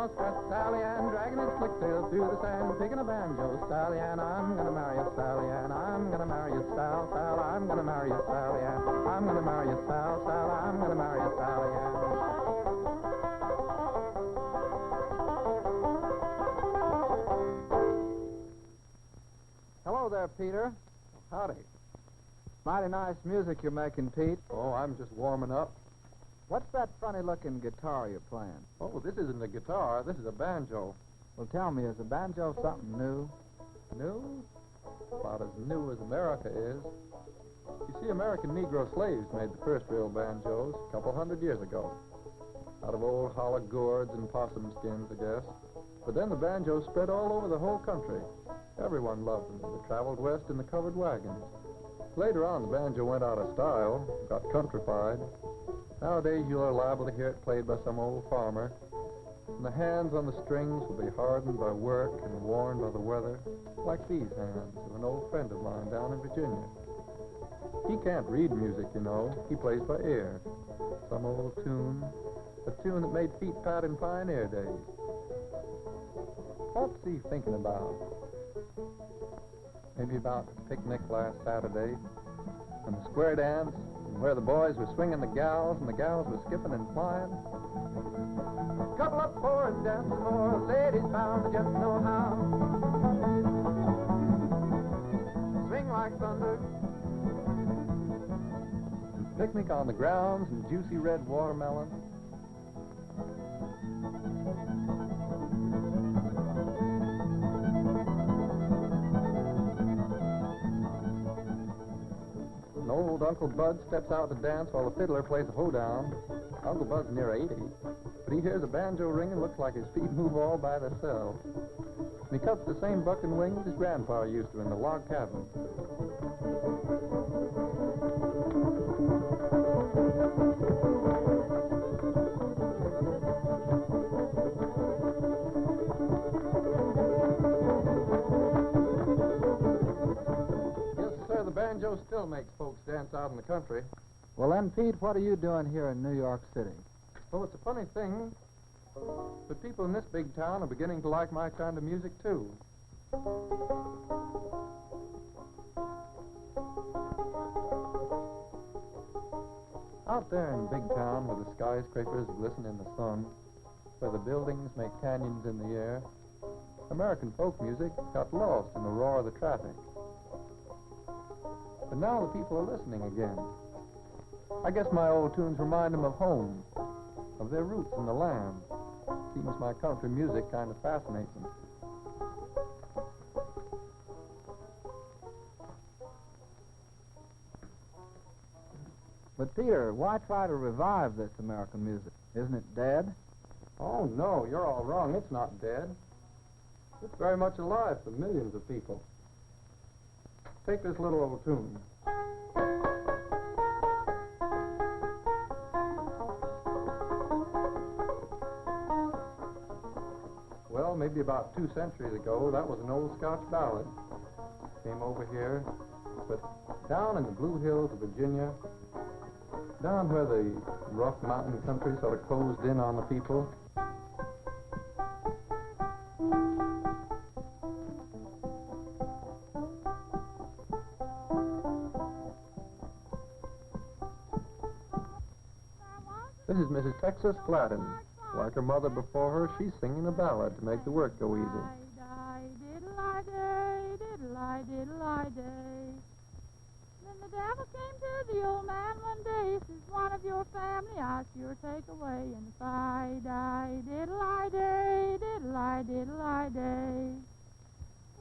muskrat Sally Ann, dragging his slick tail through the sand, picking a banjo. Sally Ann, I'm gonna marry you, Sally Ann. I'm gonna marry you, Sal, Sal. I'm gonna marry you, Sally Ann. I'm gonna marry you, Sal, Sal. I'm gonna marry you, Sally Ann. Hello there, Peter. Howdy. Mighty nice music you're making, Pete. Oh, I'm just warming up. What's that funny-looking guitar you're playing? Oh, this isn't a guitar. This is a banjo. Well, tell me, is a banjo something new? New? About as new as America is. You see, American Negro slaves made the first real banjos a couple 100 years ago. Out of old hollow gourds and possum skins, I guess. But then the banjos spread all over the whole country. Everyone loved them. They traveled west in the covered wagons. Later on, the banjo went out of style, got countrified. Nowadays, you are liable to hear it played by some old farmer. And the hands on the strings will be hardened by work and worn by the weather, like these hands of an old friend of mine down in Virginia. He can't read music, you know. He plays by ear. Some old tune, a tune that made feet pat in pioneer days. What's he thinking about? Maybe about the picnic last Saturday, and the square dance, and where the boys were swinging the gals, and the gals were skipping and flying. Couple up for and dance some more, ladies bound to just know how. Swing like thunder. And picnic on the grounds, and juicy red watermelon. Old Uncle Bud steps out to dance while the fiddler plays a hoedown. Uncle Bud's near 80, but he hears a banjo ring and looks like his feet move all by themselves. And he cuts the same buck and wing that his grandpa used to in the log cabin. The banjo still makes folks dance out in the country. Well, then, Pete, what are you doing here in New York City? Well, it's a funny thing, but people in this big town are beginning to like my kind of music, too. Out there in big town where the skyscrapers glisten in the sun, where the buildings make canyons in the air, American folk music got lost in the roar of the traffic. But now the people are listening again. I guess my old tunes remind them of home, of their roots in the land. Seems my country music kind of fascinates them. But, Peter, why try to revive this American music? Isn't it dead? Oh, no, you're all wrong. It's not dead. It's very much alive for millions of people. Take this little old tune. Well, maybe about 2 centuries ago, that was an old Scotch ballad. Came over here, but down in the Blue Hills of Virginia, down where the rough mountain country sort of closed in on the people, this is Mrs. Texas Fladden. Like her mother before her, she's singing a ballad to make the work go easy. Then the devil came to the old man one day. Says, one of your family I sure take away. And if I die, diddle-I-day, diddle-I-diddle-I-day.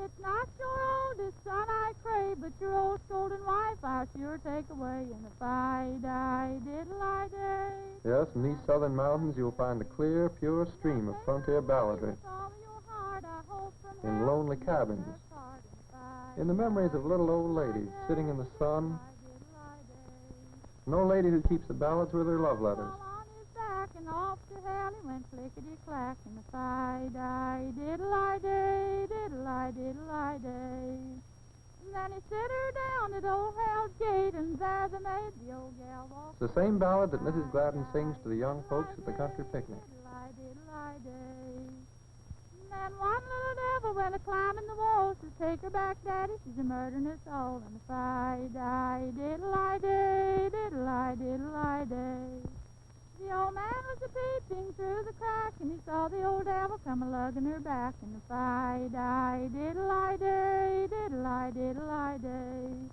It's not your oldest son I crave, but your old scolding wife I sure take away. And if I die, diddle-I-day. Yes, in these southern mountains you'll find a clear, pure stream of frontier balladry. In lonely cabins. In the memories of little old ladies sitting in the sun. An old lady who keeps the ballads with her love letters. And off to hell he went clickety-clack. And if I die, diddle-I-day, diddle-I-diddle-I-day. And then he set her down at old hell's gate, and there they made the old gal walk. It's the same ballad that Mrs. Gladden sings to the young folks at the country picnic. Diddle-I-diddle-I-day. a climbing the walls to take her back, Daddy. She's a murdering us all. And the fi-di-diddle-i-day, diddle-i-diddle-i-day. The old man was a-peeping through the crack, and he saw the old devil come a-lugging her back. And the fi-di-diddle-i-day, diddle-i-diddle-i-day. And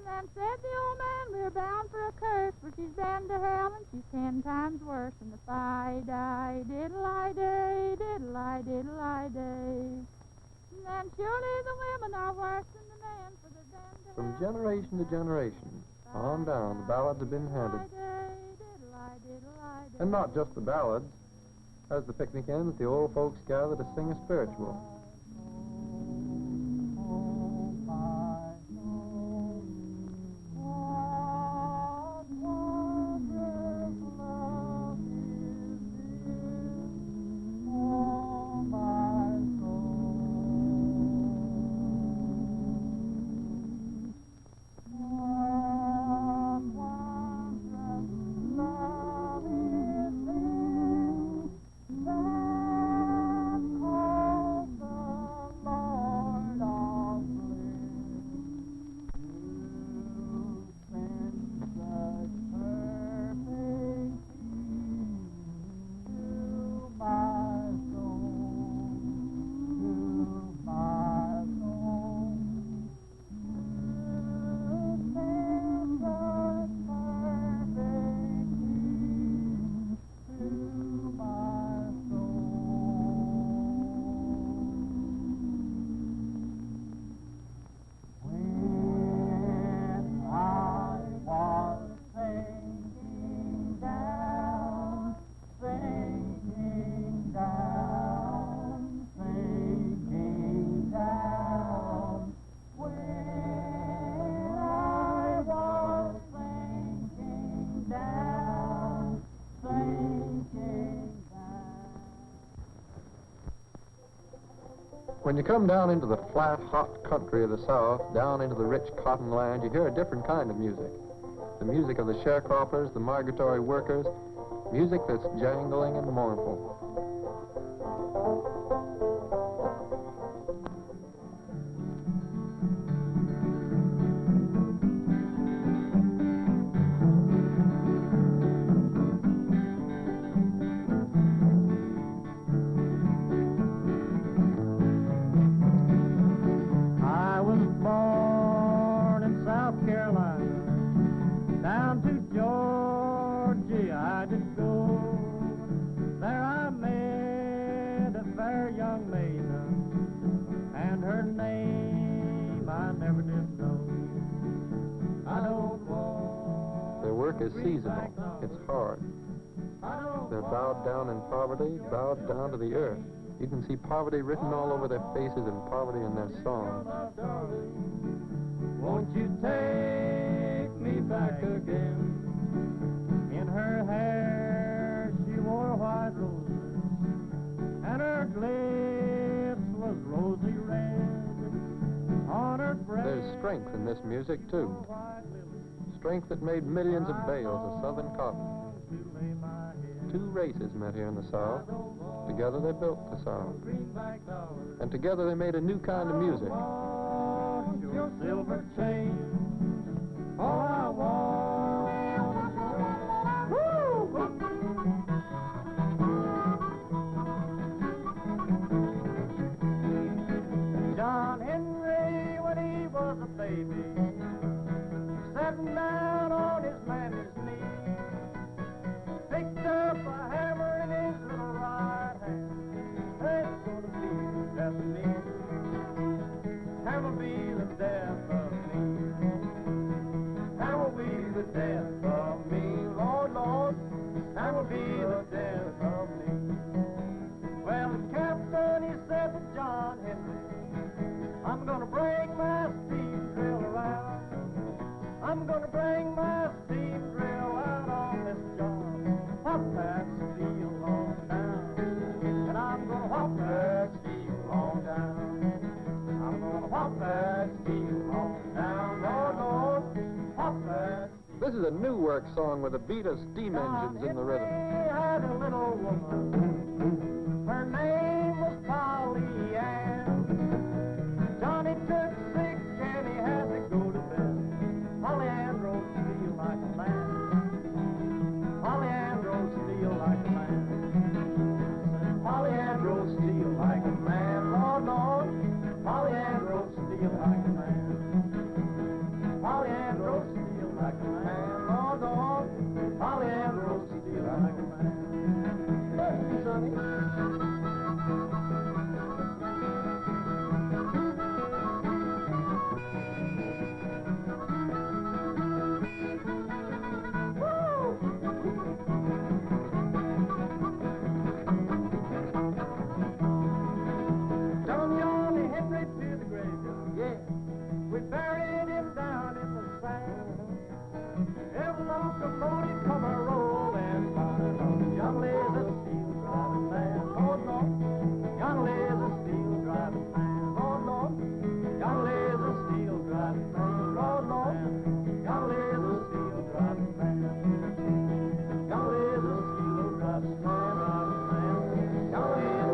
then said the old man, we're bound for a curse, for she's been to hell and she's 10 times worse. And the fi-di-diddle-i-day, diddle-i-diddle-i-day. And then surely the women are worse than the men, for they've been to From hell. generation to generation, on down, the ballads have been handed. And not just the ballads. As the picnic ends, the old folks gather to sing a spiritual. When you come down into the flat, hot country of the South, down into the rich cotton land, you hear a different kind of music. The music of the sharecroppers, the migratory workers, music that's jangling and mournful. Is seasonal. It's hard. They're bowed down in poverty, bowed down to the earth. You can see poverty written all over their faces and poverty in their songs. Won't you take me back again? In her hair she wore white roses, and her lips was rosy red. On her breast there's strength in this music, too. Strength that made millions of bales of southern cotton. Two races met here in the South. Together they built the South. And together they made a new kind of music. Your silver chain, all I want. John Henry, when he was a baby, sitting down on his mammy's knee, picked up a hammer in his little right hand. That's gonna be the death of me. Hammer be the death of me. Hammer be the death of me. Lord, Lord, hammer be the death of me. Well, the captain, he said to John Henry, I'm gonna bring my steam drill around. I'm gonna bring my steam drill out on this job. Hop that steel on down. And I'm gonna hop that steel on down. I'm gonna hop that steel on down. Lord, Lord, hop that steel. This is a new work song with a beat of steam engines in the rhythm. Henry had a little woman. Her name was Polly Ann. steel like a man. Polly Ann broke steel like a man. Lord, Lord, Polly Ann broke steel like a man. Hey, Sonny. Done Yanni Henry to the graveyard, yeah. We buried him down in the sand. Every locomotive come a rolling by. Young lays a steel driving man, oh Lord. Young lays a steel driving man, oh Lord. Young lays a steel driving man, oh Lord. Young lays a steel driving man. Young lays a steel driving man, Young lays a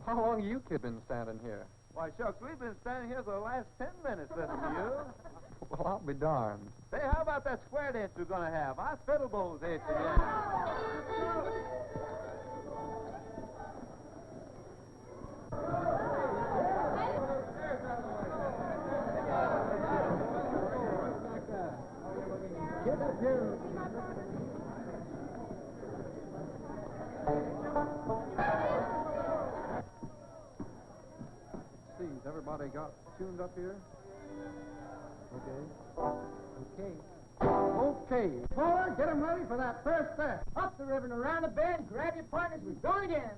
How long have you kids been standing here? Why, shucks, we've been standing here for the last 10 minutes listening to you. Well, I'll be darned. Say, how about that square dance we're going to have? I fiddle bows here today. Get up here. See, has everybody got tuned up here? Okay. Boy, get 'em ready for that first step. Up the river and around the bend. Grab your partners. We're going again.